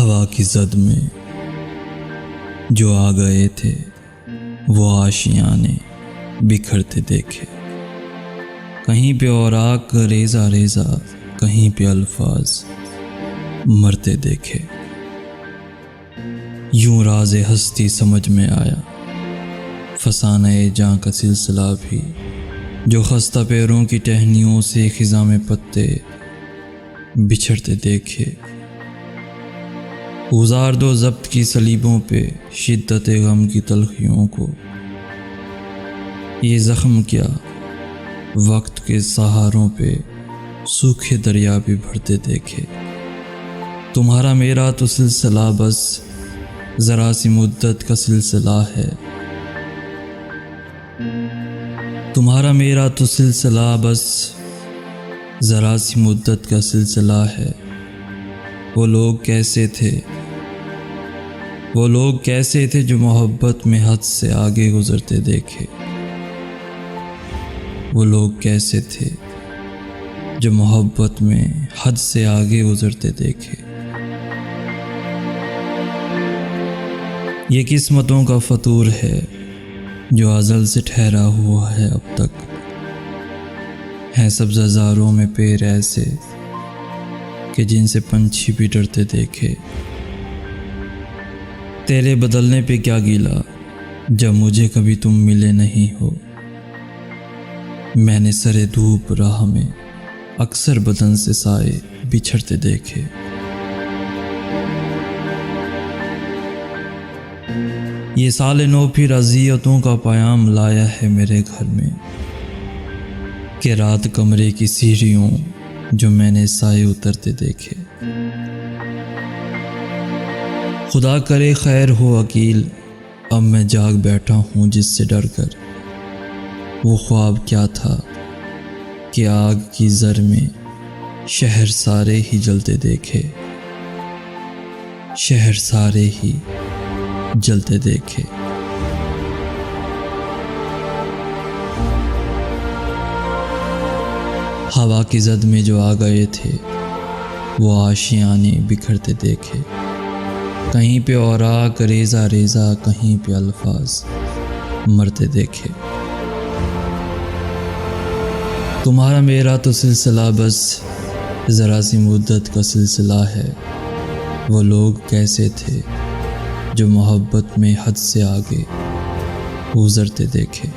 हवा की जद में जो आ गए थे वो आशियाने बिखरते देखे। कहीं पे औराक रेजा रेजा, कहीं पे अल्फाज मरते देखे। यूं राज़े हस्ती समझ में आया, फसाने जां का सिलसिला भी जो खस्ता पैरों की टहनियों से खिज़ा में पत्ते बिछड़ते देखे। गुजार दो ज़ब्त की सलीबों पे शिद्दत गम की तलखियों को, ये ज़ख्म क्या वक्त के सहारों पे सूखे दरिया भी भरते देखे। तुम्हारा मेरा तो सिलसिला बस ज़रा सी मुद्दत का सिलसिला है। तुम्हारा मेरा तो सिलसिला बस ज़रा सी मुद्दत का सिलसिला है। वो लोग कैसे थे, वो लोग कैसे थे जो मोहब्बत में हद से आगे गुजरते देखे। वो लोग कैसे थे जो मोहब्बत में हद से आगे गुजरते देखे। ये किस्मतों का फतूर है जो अज़ल से ठहरा हुआ है अब तक। हैं सब्ज़ारों में पेड़ ऐसे कि जिनसे पंछी भी डरते देखे। तेरे बदलने पे क्या गिला जब मुझे कभी तुम मिले नहीं हो। मैंने सरे धूप राह में अक्सर बदन से साए बिछड़ते देखे। ये साले नो फिर अज़ियतों का पयाम लाया है मेरे घर में कि रात कमरे की सीढ़ियों जो मैंने साए उतरते देखे। खुदा करे खैर हो वकील, अब मैं जाग बैठा हूँ जिससे डर कर। वो ख्वाब क्या था कि आग की जर में शहर सारे ही जलते देखे। शहर सारे ही जलते देखे। हवा की जद में जो आ गए थे वो आशियाने बिखरते देखे। कहीं पे औराक रेजा रेजा, कहीं पे अल्फाज मरते देखे। तुम्हारा मेरा तो सिलसिला बस ज़रा सी मुद्दत का सिलसिला है। वो लोग कैसे थे जो मोहब्बत में हद से आगे गुजरते देखे।